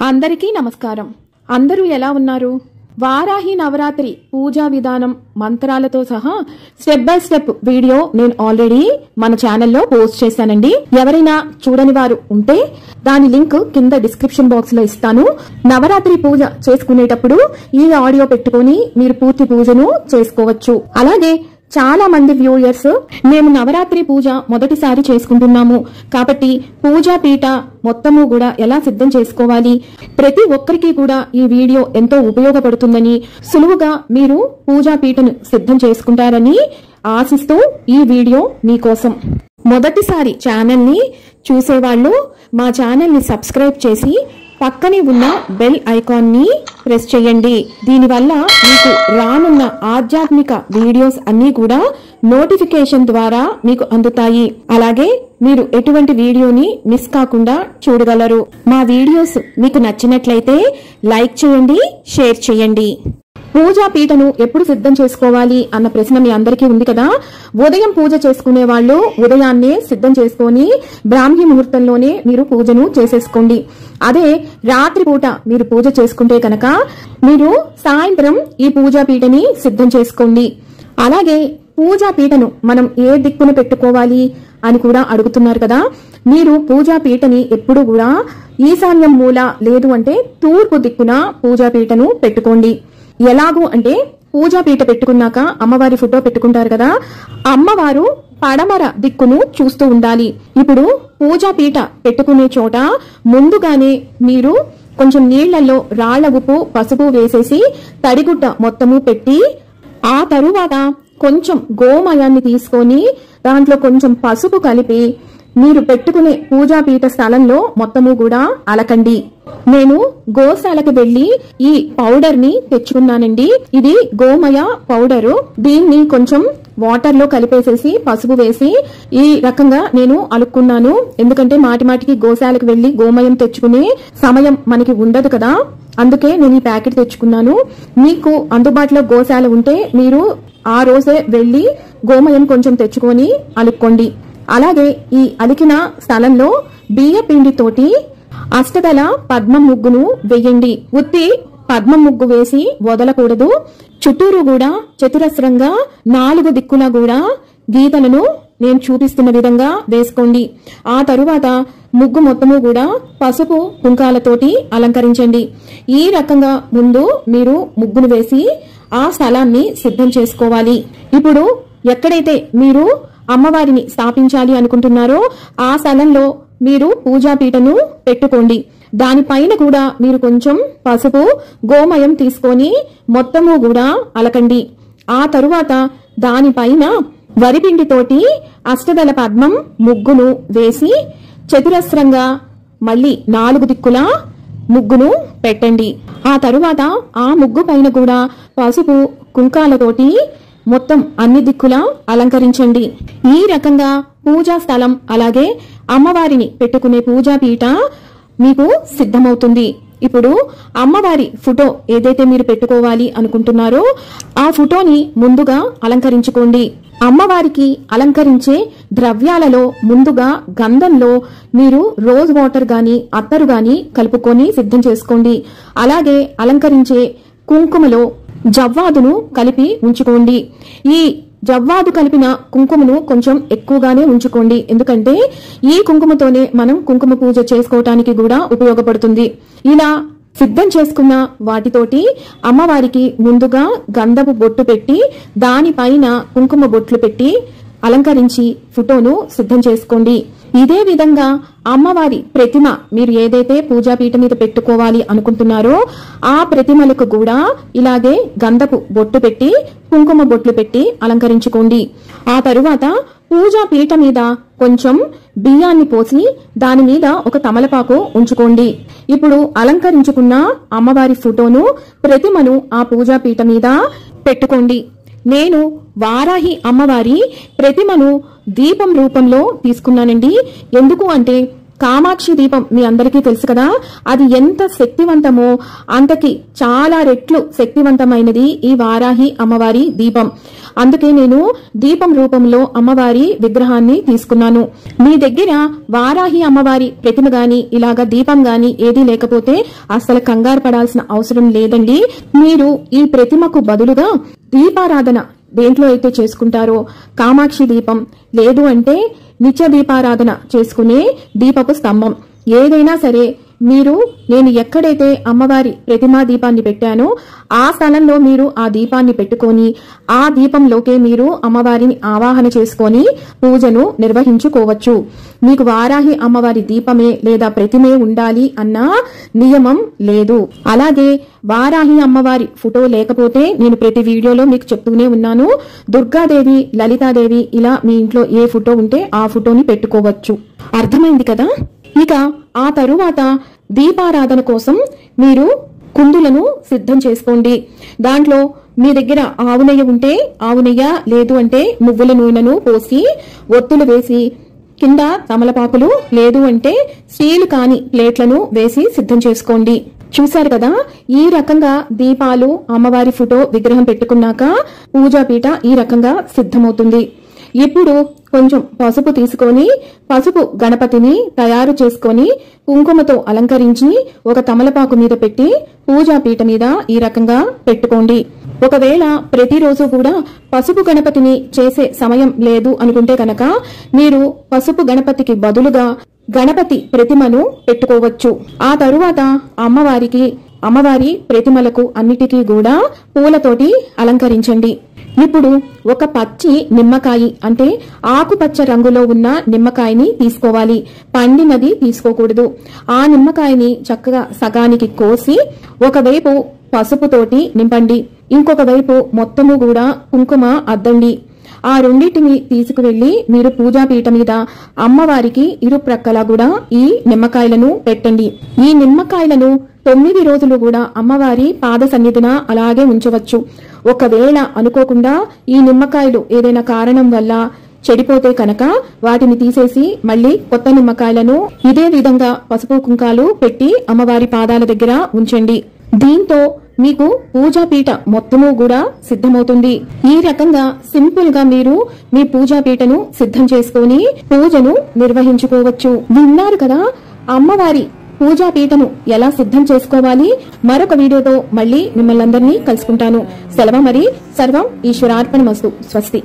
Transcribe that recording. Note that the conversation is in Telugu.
అందరికీ నమస్కారం. అందరూ ఎలా ఉన్నారు? వారాహి నవరాత్రి పూజా విధానం మంత్రాలతో సహా స్టెప్ బై స్టెప్ వీడియో నేను ఆల్రెడీ మన ఛానల్లో పోస్ట్ చేశానండి. ఎవరైనా చూడని వారు ఉంటే దాని లింక్ కింద డిస్క్రిప్షన్ బాక్స్ లో ఇస్తాను. నవరాత్రి పూజ చేసుకునేటప్పుడు ఈ ఆడియో పెట్టుకొని మీరు పూర్తి పూజను చేసుకోవచ్చు. అలాగే చాలా మంది వ్యూయర్స్ మేము నవరాత్రి పూజ మొదటిసారి చేసుకుంటున్నాము కాబట్టి పూజా పీఠ మొత్తము కూడా ఎలా సిద్ధం చేసుకోవాలి, ప్రతి ఒక్కరికి కూడా ఈ వీడియో ఎంతో ఉపయోగపడుతుందని, సులువుగా మీరు పూజా పీఠను సిద్ధం చేసుకుంటారని ఆశిస్తూ ఈ వీడియో మీకోసం. మొదటిసారి ఛానల్ ని చూసేవాళ్ళు మా ఛానల్ ని సబ్స్క్రైబ్ చేసి పక్కనే ఉన్న బెల్ ఐకాన్ ని ప్రెస్ చేయండి. దీనివల్ల మీకు రానున్న ఆధ్యాత్మిక వీడియోస్ అన్ని కూడా నోటిఫికేషన్ ద్వారా మీకు అందుతాయి. అలాగే మీరు ఎటువంటి వీడియోని మిస్ కాకుండా చూడగలరు. మా వీడియోస్ మీకు నచ్చినట్లయితే లైక్ చేయండి, షేర్ చేయండి. పూజా పీఠను ఎప్పుడు సిద్ధం చేసుకోవాలి అన్న ప్రశ్న మీ అందరికీ ఉంది కదా. ఉదయం పూజ చేసుకునే వాళ్ళు ఉదయాన్నే సిద్ధం చేసుకొని బ్రాహ్మీ ముహూర్తంలోనే మీరు పూజను చేసేసుకోండి. అదే రాత్రి పూట మీరు పూజ చేసుకుంటే కనుక మీరు సాయంత్రం ఈ పూజా పీఠని సిద్ధం చేసుకోండి. అలాగే పూజా పీఠను మనం ఏ దిక్కున పెట్టుకోవాలి అని కూడా అడుగుతున్నారు కదా. మీరు పూజా పీఠని ఎప్పుడు కూడా ఈశాన్యం మూల లేదు అంటే తూర్పు దిక్కున పూజా పీఠను పెట్టుకోండి. ఎలాగూ అంటే పూజా పీఠ పెట్టుకున్నాక అమ్మవారి ఫోటో పెట్టుకుంటారు కదా, అమ్మవారు పడమర దిక్కును చూస్తూ ఉండాలి. ఇప్పుడు పూజా పీఠ పెట్టుకునే చోట ముందుగానే మీరు కొంచెం నీళ్లలో రాళ్ల ఉప్పు పసుపు వేసేసి తడిగుడ్డ మొత్తము పెట్టి ఆ తరువాత కొంచెం గోమయాన్ని తీసుకొని దాంట్లో కొంచెం పసుపు కలిపి మీరు పెట్టుకునే పూజా పీఠ స్థలంలో మొత్తము కూడా అలకండి. నేను గోశాలకు వెళ్లి ఈ పౌడర్ ని తెచ్చుకున్నానండి. ఇది గోమయ పౌడరు. దీన్ని కొంచెం వాటర్ లో కలిపేసేసి పసుపు వేసి ఈ రకంగా నేను అలుక్కున్నాను. ఎందుకంటే మాటిమాటికి గోశాలకు వెళ్లి గోమయం తెచ్చుకునే సమయం మనకి ఉండదు కదా, అందుకే నేను ఈ ప్యాకెట్ తెచ్చుకున్నాను. మీకు అందుబాటులో గోశాల ఉంటే మీరు ఆ రోజే వెళ్లి గోమయం కొంచెం తెచ్చుకొని అలుక్కోండి. అలాగే ఈ అలికిన స్థలంలో బియ్య పిండితోటి అష్టదళ పద్మం ముగ్గును వేయండి. ఉత్తి పద్మం ముగ్గు వేసి వదలకూడదు. చుట్టూరు కూడా చతురస్రంగా 4 దిక్కులా కూడా గీతలను నేను చూపిస్తున్న విధంగా వేసుకోండి. ఆ తరువాత ముగ్గు మొత్తము కూడా పసుపు కుంకాలతోటి అలంకరించండి. ఈ రకంగా ముందు మీరు ముగ్గును వేసి ఆ స్థలాన్ని సిద్ధం చేసుకోవాలి. ఇప్పుడు ఎక్కడైతే మీరు అమ్మవారిని స్థాపించాలి అనుకుంటున్నారో ఆ స్థలంలో మీరు పూజా పీఠను పెట్టుకోండి. దానిపైన కూడా మీరు కొంచెం పసుపు గోమయం తీసుకొని మొత్తము కూడా అలకండి. ఆ తరువాత దానిపైన వరిపిండితోటి అష్టదళ పద్మం ముగ్గును వేసి చతురస్రంగా మళ్ళీ 4 దిక్కులా ముగ్గును పెట్టండి. ఆ తరువాత ఆ ముగ్గు పైన కూడా పసుపు కుంకాలతోటి మొత్తం అన్ని దిక్కులా అలంకరించండి. ఈ రకంగా పూజా స్థలం అలాగే అమ్మవారిని పెట్టుకునే పూజా పీఠ మీకు సిద్ధమవుతుంది. ఇప్పుడు అమ్మవారి ఫోటో ఏదైతే మీరు పెట్టుకోవాలి అనుకుంటున్నారో ఆ ఫోటోని ముందుగా అలంకరించుకోండి. అమ్మవారికి అలంకరించే ద్రవ్యాలలో ముందుగా గంధంలో మీరు రోజ్ వాటర్ గాని అత్తరు గాని కలుపుకొని సిద్ధం చేసుకోండి. అలాగే అలంకరించే కుంకుమలో జవ్వాదును కలిపి ఉంచుకోండి. ఈ జవ్వాదు కలిపిన కుంకుమను కొంచెం ఎక్కువగానే ఉంచుకోండి. ఎందుకంటే ఈ కుంకుమతోనే మనం కుంకుమ పూజ చేసుకోవటానికి కూడా ఉపయోగపడుతుంది. ఇలా సిద్ధం చేసుకున్న వాటితోటి అమ్మవారికి ముందుగా గంధపు బొట్టు పెట్టి దానిపైన కుంకుమ బొట్లు పెట్టి అలంకరించి ఫోటోను సిద్ధం చేసుకోండి. ఇదే విధంగా అమ్మవారి ప్రతిమ మీరు ఏదైతే పూజా పీఠ మీద పెట్టుకోవాలి అనుకుంటున్నారో ఆ ప్రతిమలకు కూడా ఇలాగే గంధపు బొట్టు పెట్టి కుంకుమ బొట్లు పెట్టి అలంకరించుకోండి. ఆ తరువాత పూజా పీఠ మీద కొంచెం బియ్యాన్ని పోసి దాని మీద ఒక తమలపాకు ఉంచుకోండి. ఇప్పుడు అలంకరించుకున్న అమ్మవారి ఫోటోను ప్రతిమను ఆ పూజా పీఠ మీద పెట్టుకోండి. నేను వారాహి అమ్మవారి ప్రతిమను దీపం రూపంలో తీసుకున్నానండి. ఎందుకు అంటే కామాక్షి దీపం మీ అందరికీ తెలుసు కదా, అది ఎంత శక్తివంతమో అంతకి చాలా రెట్లు శక్తివంతమైనది ఈ వారాహి అమ్మవారి దీపం. అందుకే నేను దీపం రూపంలో అమ్మవారి విగ్రహాన్ని తీసుకున్నాను. మీ దగ్గర వారాహి అమ్మవారి ప్రతిమ గాని ఇలాగా దీపం గాని ఏదీ లేకపోతే అసలు కంగారు పడాల్సిన అవసరం లేదండి. మీరు ఈ ప్రతిమకు బదులుగా దీపారాధన దేంట్లో అయితే చేసుకుంటారో కామాక్షి దీపం, లేదు అంటే నిత్య దీపారాధన చేసుకునే దీపపు స్తంభం ఏదైనా సరే, మీరు నేను ఎక్కడైతే అమ్మవారి ప్రతిమా దీపాన్ని పెట్టానో ఆ స్థలంలో మీరు ఆ దీపాన్ని పెట్టుకొని ఆ దీపంలోకే మీరు అమ్మవారిని ఆవాహన చేసుకొని పూజను నిర్వహించుకోవచ్చు. మీకు వారాహి అమ్మవారి దీపమే లేదా ప్రతిమే ఉండాలి అన్న నియమం లేదు. అలాగే వారాహి అమ్మవారి ఫోటో లేకపోతే నేను ప్రతి వీడియోలో మీకు చెప్తూనే ఉన్నాను, దుర్గాదేవి, లలితాదేవి ఇలా మీ ఇంట్లో ఏ ఫోటో ఉంటే ఆ ఫోటోని పెట్టుకోవచ్చు. అర్థమైంది కదా? ఇక ఆ తరువాత దీపారాధన కోసం మీరు కుందులను సిద్ధం చేసుకోండి. దాంట్లో మీ దగ్గర ఆవు నెయ్యి ఉంటే ఆవు నెయ్యి, లేదు అంటే నువ్వుల నూనెను పోసి ఒత్తులు వేసి కింద తమలపాకులు, లేదు అంటే స్టీల్ కాని ప్లేట్లను వేసి సిద్ధం చేసుకోండి. చూశారు కదా, ఈ రకంగా దీపాలు, అమ్మవారి ఫోటో, విగ్రహం పెట్టుకున్నాక పూజాపీఠ ఈ రకంగా సిద్ధమవుతుంది. ఇప్పుడు కొంచెం పసుపు తీసుకొని పసుపు గణపతిని తయారు చేసుకొని కుంకుమతో అలంకరించి ఒక తమలపాకు మీద పెట్టి పూజాపీఠ మీద ఈ రకంగా పెట్టుకోండి. ఒకవేళ ప్రతిరోజు కూడా పసుపు గణపతిని చేసే సమయం లేదు అనుకుంటే కనుక మీరు పసుపు గణపతికి బదులుగా గణపతి ప్రతిమను పెట్టుకోవచ్చు. ఆ తరువాత అమ్మవారి ప్రతిమలకు అన్నిటికీ కూడా పూలతోటి అలంకరించండి. ఇప్పుడు ఒక పచ్చి నిమ్మకాయ అంటే ఆకుపచ్చ రంగులో ఉన్న నిమ్మకాయని తీసుకోవాలి, పండినది తీసుకోకూడదు. ఆ నిమ్మకాయని చక్కగా సగానికి కోసి ఒకవైపు పసుపుతోటి నింపండి, ఇంకొక వైపు మొత్తము కూడా కుంకుమ అద్దండి. ఆ రెండింటిని తీసుకువెళ్లి మీరు పూజాపీఠ మీద అమ్మవారికి ఇరు ప్రక్కలా కూడా ఈ నిమ్మకాయలను పెట్టండి. ఈ నిమ్మకాయలను 9 రోజులు కూడా అమ్మవారి పాద సన్నిధిన అలాగే ఉంచవచ్చు. ఒకవేళ అనుకోకుండా ఈ నిమ్మకాయలు ఏదైనా కారణం వల్ల చెడిపోతే కనుక వాటిని తీసేసి మళ్ళీ కొత్త నిమ్మకాయలను ఇదే విధంగా పసుపు కుంకాలు పెట్టి అమ్మవారి పాదాల దగ్గర ఉంచండి. దీంతో మీకు పూజాపీఠ మొత్తము కూడా సిద్ధమవుతుంది. ఈ రకంగా సింపుల్ గా మీరు మీ పూజాపీఠను సిద్ధం చేసుకొని పూజను నిర్వహించుకోవచ్చు. విన్నారు కదా అమ్మవారి పూజాపీఠను ఎలా సిద్ధం చేసుకోవాలి. మరొక వీడియోతో మళ్ళీ మిమ్మల్ని అందరినీ కలుసుకుంటాను. సెలవు మరి. సర్వం ఈశ్వరార్పణమస్తు. స్వస్తి.